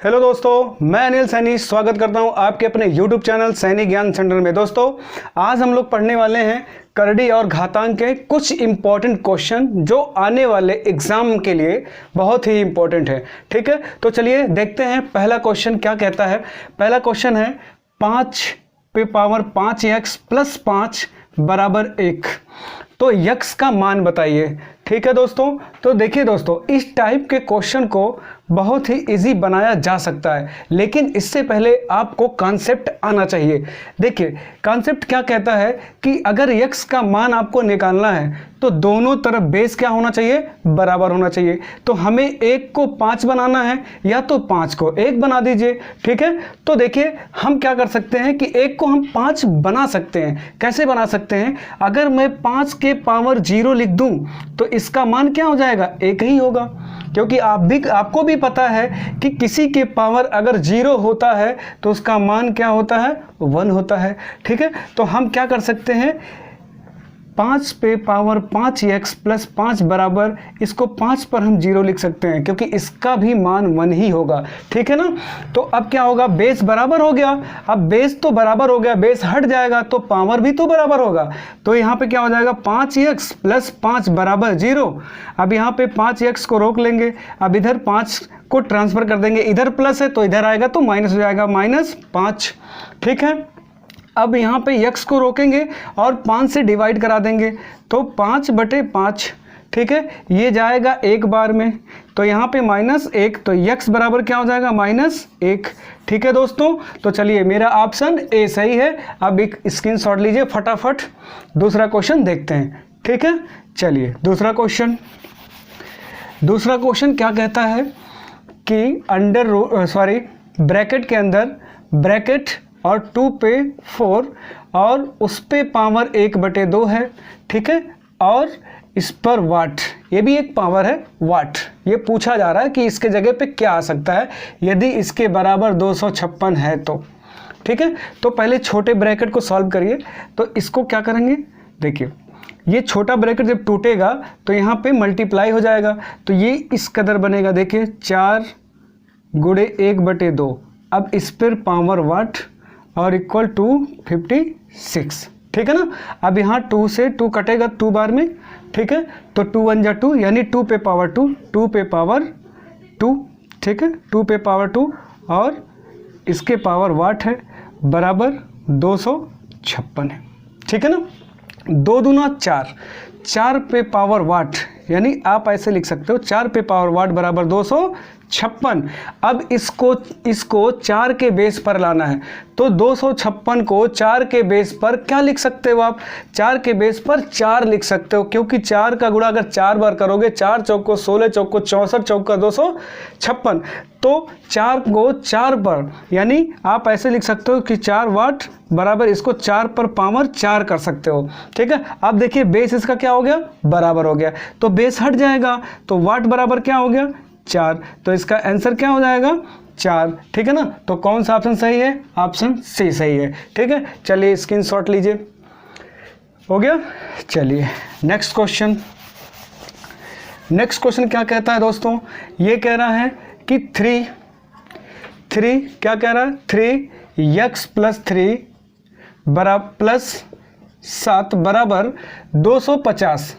Hello दोस्तों, मैं अनिल सैनी स्वागत करता हूं आपके अपने YouTube चैनल सैनी ज्ञान सेंटर में। दोस्तों, आज हम लोग पढ़ने वाले हैं करड़ी और घातांक के कुछ इम्पॉर्टेंट क्वेश्चन जो आने वाले एग्जाम के लिए बहुत ही इम्पोर्टेंट है। ठीक है, तो चलिए देखते हैं पहला क्वेश्चन क्या कहता है। पहला क्वेश्चन है 5 पे पावर 5x प्लस 5 बराबर 1, तो यक्स का मान बताइए। ठीक है दोस्तों, तो देखिए दोस्तों, इस टाइप के क्वेश्चन को बहुत ही इजी बनाया जा सकता है, लेकिन इससे पहले आपको कॉन्सेप्ट आना चाहिए। देखिए कॉन्सेप्ट क्या कहता है कि अगर यक्स का मान आपको निकालना है तो दोनों तरफ बेस क्या होना चाहिए, बराबर होना चाहिए। तो हमें 1 को 5 बनाना है या तो 5 को 1 बना दीजिए। ठीक है, तो देखिए हम क्या कर सकते हैं कि 1 को हम 5 बना सकते हैं। कैसे बना सकते हैं? अगर मैं 5 के पावर 0 लिख दूं तो इसका मान क्या हो जाएगा, 1 ही होगा, क्योंकि आपको भी पता है कि किसी के पावर अगर 0 होता है तो उसका मान क्या होता है, 1 होता है। ठीक है, तो हम क्या कर सकते हैं, 5 पे पावर 5x प्लस 5 बराबर, इसको 5 पर हम 0 लिख सकते हैं क्योंकि इसका भी मान 1 ही होगा। ठीक है ना, तो अब क्या होगा, बेस बराबर हो गया। अब बेस तो बराबर हो गया, बेस हट जाएगा तो पावर भी तो बराबर होगा। तो यहाँ पे क्या हो जाएगा, 5x प्लस 5 बराबर 0। अब यहाँ पे 5x को रोक लेंगे, अब इधर 5 को ट्रांसफर कर देंगे, इधर प्लस है तो इधर आएगा तो माइनस हो जाएगा, -5। ठीक है, अब यहाँ पे x को रोकेंगे और 5 से डिवाइड करा देंगे तो 5/5। ठीक है, ये जाएगा एक बार में, तो यहाँ पे -1, तो x बराबर क्या हो जाएगा, -1। ठीक है दोस्तों, तो चलिए मेरा ऑप्शन ए सही है। अब एक स्क्रीनशॉट लीजिए फटाफट, दूसरा क्वेश्चन देखते हैं। ठीक है, चलिए दूसरा क्वेश्चन क्या कहता है कि ब्रैकेट के अंदर ब्रैकेट और 2 पे 4 और उस पे पावर 1/2 है। ठीक है, और इस पर वाट, ये भी एक पावर है वाट। ये पूछा जा रहा है कि इसके जगह पे क्या आ सकता है यदि इसके बराबर 256 है तो। ठीक है, तो पहले छोटे ब्रैकेट को सॉल्व करिए। तो इसको क्या करेंगे, देखिए ये छोटा ब्रैकेट जब टूटेगा तो यहाँ पे मल्टीप्लाई हो जाएगा, तो ये इस कदर बनेगा। देखिए 4 गुणे 1/2, अब इस पर पावर वाट और इक्वल टू 56। ठीक है ना, अब यहाँ 2 से 2 कटेगा 2 बार में। ठीक है, तो 2 1 जा 2, यानी 2 पे पावर 2, 2 पे पावर 2। ठीक है, 2 पे पावर 2 और इसके पावर वाट है बराबर 256 है। ठीक है ना, 2 दूना 4, 4 पे पावर वाट, यानी आप ऐसे लिख सकते हो 4 पे पावर वाट बराबर 256। अब इसको 4 के बेस पर लाना है, तो 256 को 4 के बेस पर क्या लिख सकते हो आप, 4 के बेस पर 4 लिख सकते हो, क्योंकि 4 का गुणा अगर 4 बार करोगे, 4 चौको 16, चौको 64, चौका 256, तो 4 को 4 पर, यानी आप ऐसे लिख सकते हो कि 4 वाट बराबर, इसको 4 पर पावर 4 कर सकते हो। ठीक है, अब देखिए बेस इसका क्या हो गया, बराबर हो गया, तो बेस हट जाएगा तो वाट बराबर क्या हो गया, 4। तो इसका आंसर क्या हो जाएगा, 4। ठीक है ना, तो कौन सा ऑप्शन सही है, ऑप्शन सी सही है। ठीक है, चलिए स्क्रीनशॉट लीजिए, हो गया। चलिए नेक्स्ट क्वेश्चन क्या कहता है दोस्तों, ये कह रहा है कि 3 क्या कह रहा है, 3x प्लस 3 बराबर प्लस 7 बराबर 250,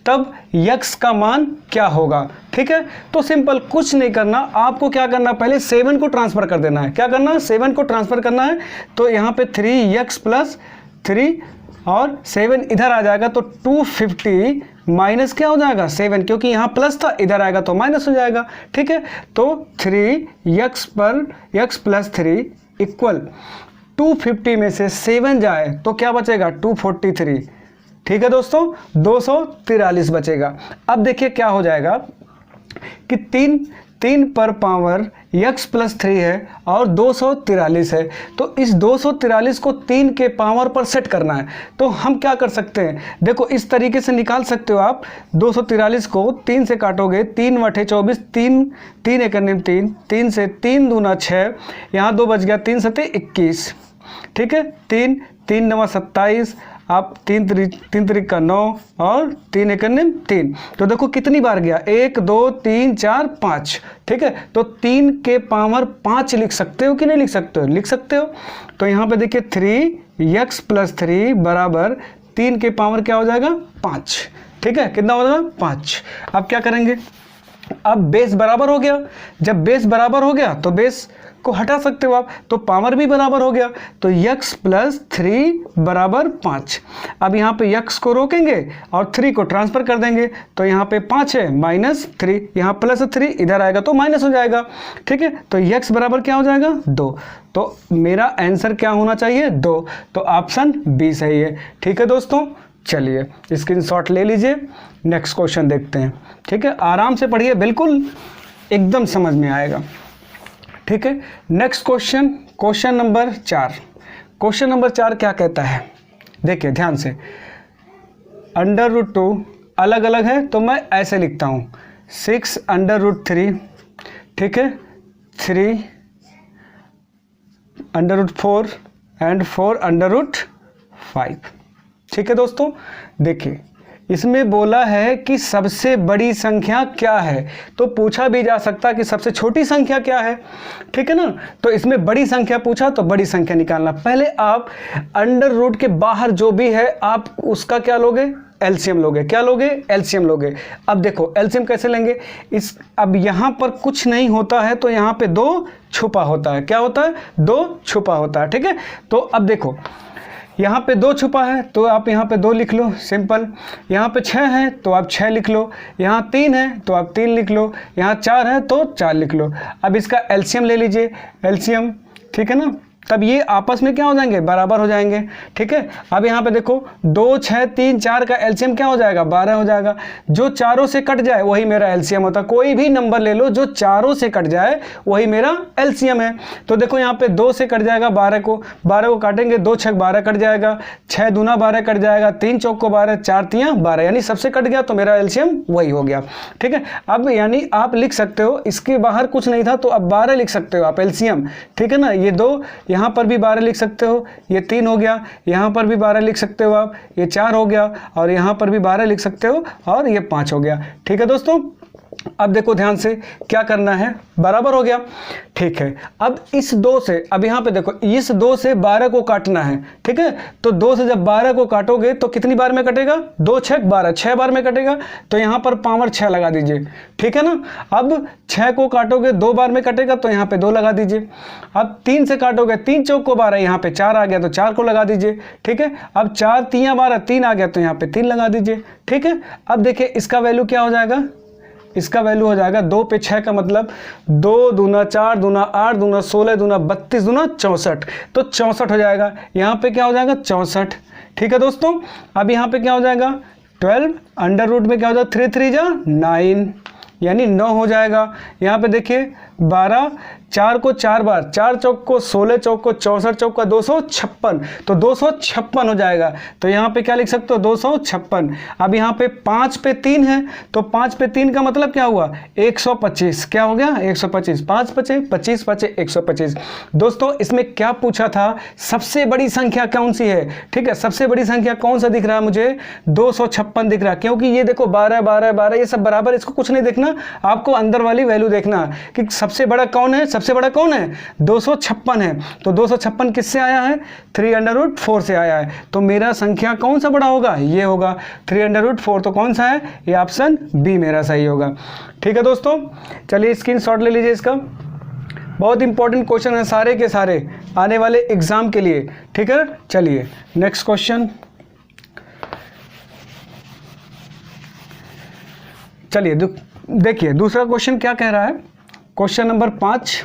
तब x का मान क्या होगा। ठीक है, तो सिंपल, कुछ नहीं करना, आपको क्या करना, पहले 7 को ट्रांसफर कर देना है। क्या करना है, 7 को ट्रांसफर करना है, तो यहाँ पे 3x प्लस 3 और 7 इधर आ जाएगा, तो 250 माइनस क्या हो जाएगा, 7, क्योंकि यहाँ प्लस था, इधर आएगा तो माइनस हो जाएगा। ठीक है, तो 3x पर x प्लस 3 इक्वल 250 में से 7 जाए तो क्या बचेगा, 243। ठीक है दोस्तों, 243 बचेगा। अब देखिए क्या हो जाएगा कि 3 पर पावर x प्लस 3 है और 243 है, तो इस 243 को 3 के पावर पर सेट करना है। तो हम क्या कर सकते हैं, देखो इस तरीके से निकाल सकते हो आप। 243 को 3 से काटोगे, 3 बटे 24, 3 एक 3, 3 से 3 दूना 6, यहाँ 2 बच गया, 3 सते 21। ठीक है, 3 9 27 आप 3 त्रिक का 9 और 3 एक 3। तो देखो कितनी बार गया, 1 2 3 4 5, ठीक है। तो 3 के पावर 5 लिख सकते हो कि नहीं लिख सकते हो, लिख सकते हो। तो यहाँ पे देखिए 3x + 3 बराबर 3 के पावर क्या हो जाएगा 5, ठीक है। कितना हो जाएगा 5। अब क्या करेंगे, अब बेस बराबर हो गया, जब बेस बराबर हो गया तो बेस को हटा सकते हो आप, तो पावर भी बराबर हो गया। तो x + 3 बराबर 5। अब यहाँ पे x को रोकेंगे और 3 को ट्रांसफर कर देंगे, तो यहाँ पे 5 है -3, यहाँ +3 इधर आएगा तो माइनस हो जाएगा, ठीक है। तो x बराबर क्या हो जाएगा 2। तो मेरा आंसर क्या होना चाहिए 2। तो ऑप्शन बी सही है, ठीक है दोस्तों। चलिए स्क्रीनशॉट ले लीजिए, नेक्स्ट क्वेश्चन देखते हैं, ठीक है। आराम से पढ़िए, बिल्कुल एकदम समझ में आएगा, ठीक है। Next question, question number 4। Question number 4 क्या कहता है, देखिए ध्यान से। √2 अलग अलग है तो मैं ऐसे लिखता हूँ 6 √3, ठीक है, 3 √4 एंड 4 √5, ठीक है दोस्तों। देखिए इसमें बोला है कि सबसे बड़ी संख्या क्या है, तो पूछा भी जा सकता है कि सबसे छोटी संख्या क्या है, ठीक है ना। तो इसमें बड़ी संख्या पूछा तो बड़ी संख्या निकालना। पहले आप √ के बाहर जो भी है आप उसका क्या लोगे, एलसीएम लोगे। क्या लोगे, एलसीएम लोगे। अब देखो एलसीएम कैसे लेंगे, अब यहाँ पर कुछ नहीं होता है तो यहाँ पे 2 छुपा होता है। क्या होता है, 2 छुपा होता है, ठीक है। तो अब देखो यहाँ पे 2 छुपा है तो आप यहाँ पे 2 लिख लो, सिंपल। यहाँ पे 6 है तो आप 6 लिख लो, यहाँ 3 है तो आप 3 लिख लो, यहाँ 4 है तो 4 लिख लो। अब इसका एलसीएम ले लीजिए, एलसीएम, ठीक है ना। तब ये आपस में क्या हो जाएंगे, बराबर हो जाएंगे, ठीक है। अब यहाँ पे देखो 2 6 3 4 का एलसीएम क्या हो जाएगा, 12 हो जाएगा। जो चारों से कट जाए वही मेरा एलसीएम होता है। कोई भी नंबर ले लो जो चारों से कट जाए वही मेरा एलसीएम है। तो देखो यहाँ पे 2 से कट जाएगा 12 को काटेंगे, 2 6 12 कट जाएगा, 6 दूना 12 कट जाएगा, 3 चौक को 12, 4 तियाँ 12, यानी सबसे कट गया तो मेरा एलसीएम वही हो गया, ठीक है। अब यानी आप लिख सकते हो, इसके बाहर कुछ नहीं था तो अब 12 लिख सकते हो आप एलसीएम, ठीक है ना। ये 2 यहाँ पर भी 12 लिख सकते हो, ये 3 हो गया, यहाँ पर भी 12 लिख सकते हो आप, ये 4 हो गया, और यहाँ पर भी 12 लिख सकते हो, और ये 5 हो गया, ठीक है दोस्तों। अब देखो ध्यान से क्या करना है, बराबर हो गया, ठीक है। अब इस 2 से, अब यहाँ पे देखो इस 2 से 12 को काटना है, ठीक है। तो 2 से जब 12 को काटोगे तो कितनी बार में कटेगा, 2 6 12, 6 बार में कटेगा। तो यहाँ पर पावर 6 लगा दीजिए, ठीक है ना। अब 6 को काटोगे 2 बार में कटेगा तो यहाँ पे 2 लगा दीजिए। अब 3 से काटोगे, 3 चौक को 12, यहाँ पे 4 आ गया तो 4 को लगा दीजिए, ठीक है। अब 4 तियाँ 12, 3 आ गया तो यहाँ पे 3 लगा दीजिए, ठीक है। अब देखिए इसका वैल्यू क्या हो जाएगा, इसका वैल्यू हो जाएगा 2 पे 6 का मतलब 2 दूना 4 दूना 8 दूना 16 दूना 32 दूना 64, तो 64 हो जाएगा। यहाँ पे क्या हो जाएगा 64, ठीक है दोस्तों। अब यहाँ पे क्या हो जाएगा 12 √ में क्या हो जाएगा 3 3 जा 9, यानी 9 हो जाएगा। यहाँ पे देखिए 12, 4 को 4 बार, 4 चौक को 16 चौक को 64 चौक का 256, तो 256 हो जाएगा। तो यहाँ पे क्या लिख सकते हो 256। अब यहाँ पे 5 पे 3 है तो 5 पे 3 का मतलब क्या हुआ 125, क्या हो गया 125, 5 बचे 25 बचे 125। दोस्तों इसमें क्या पूछा था, सबसे बड़ी संख्या कौन सी है, ठीक है। सबसे बड़ी संख्या कौन सा दिख रहा है मुझे, 256 दिख रहा है, क्योंकि ये देखो 12 12 12 ये सब बराबर, इसको कुछ नहीं देखना, आपको अंदर वाली वैल्यू देखना कि सबसे बड़ा कौन है, सबसे बड़ा कौन है 256 है। तो 256 किससे आया है, 3√4 से आया है। तो मेरा संख्या कौन सा बड़ा होगा, ये होगा 3√4, तो कौन सा है, ये ऑप्शन बी मेरा सही होगा, ठीक है दोस्तों। चलिए स्क्रीनशॉट ले लीजिए इसका, बहुत इंपॉर्टेंट क्वेश्चन है सारे के सारे आने वाले एग्जाम के लिए, ठीक है। चलिए नेक्स्ट क्वेश्चन, चलिए देखिए दूसरा क्वेश्चन क्या कह रहा है। क्वेश्चन नंबर 5,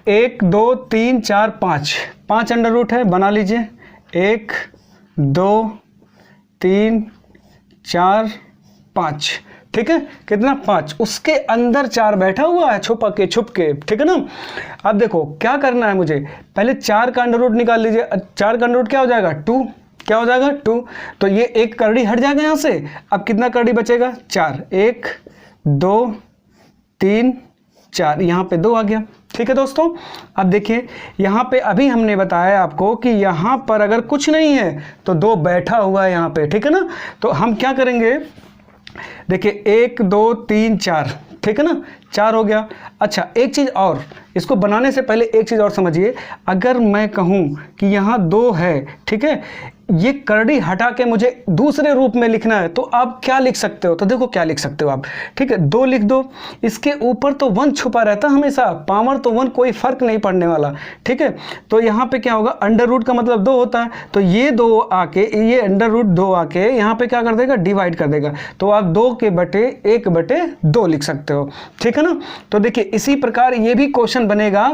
1 2 3 4 5 √ है, बना लीजिए 1 2 3 4 5, ठीक है। कितना 5, उसके अंदर 4 बैठा हुआ है छुप के, ठीक है ना। अब देखो क्या करना है मुझे, पहले 4 का √ निकाल लीजिए। 4 का √ क्या हो जाएगा 2, क्या हो जाएगा 2, तो ये एक करड़ी हट जाएगा यहाँ से। अब कितना करड़ी बचेगा 4, 1 2 3 4, यहाँ पे 2 आ गया, ठीक है दोस्तों। अब देखिए यहाँ पे अभी हमने बताया आपको कि यहाँ पर अगर कुछ नहीं है तो 2 बैठा हुआ है यहाँ पे, ठीक है ना। तो हम क्या करेंगे, देखिए 1 2 3 4, ठीक है ना, 4 हो गया। अच्छा एक चीज़ और, इसको बनाने से पहले एक चीज़ और समझिए, अगर मैं कहूँ कि यहाँ 2 है, ठीक है, ये करड़ी हटा के मुझे दूसरे रूप में लिखना है तो आप क्या लिख सकते हो, तो देखो क्या लिख सकते हो आप, ठीक है, 2 लिख दो, इसके ऊपर तो 1 छुपा रहता हमेशा, पावर तो 1, कोई फर्क नहीं पड़ने वाला, ठीक है। तो यहाँ पे क्या होगा, अंडर रूट का मतलब 2 होता है, तो ये 2 आके, ये अंडर रूट 2 आके यहाँ पे क्या कर देगा, डिवाइड कर देगा, तो आप 2 के बटे 1/2 लिख सकते हो, ठीक है ना। तो देखिए इसी प्रकार ये भी क्वेश्चन बनेगा,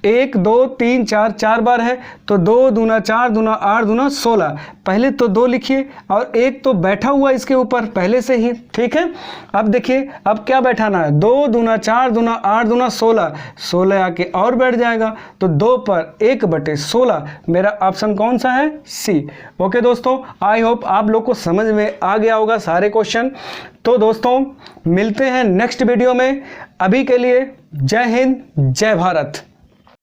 1 2 3 4, 4 बार है तो 2 दूना 4 दूना 8 दूना 16, पहले तो 2 लिखिए और 1 तो बैठा हुआ इसके ऊपर पहले से ही, ठीक है। अब देखिए अब क्या बैठाना है, 2 दूना 4 दूना 8 दूना 16, 16 आके और बैठ जाएगा, तो 2 पर 1/16, मेरा ऑप्शन कौन सा है, सी। ओके दोस्तों, आई होप आप लोग को समझ में आ गया होगा सारे क्वेश्चन। तो दोस्तों मिलते हैं नेक्स्ट वीडियो में, अभी के लिए जय हिंद जय भारत।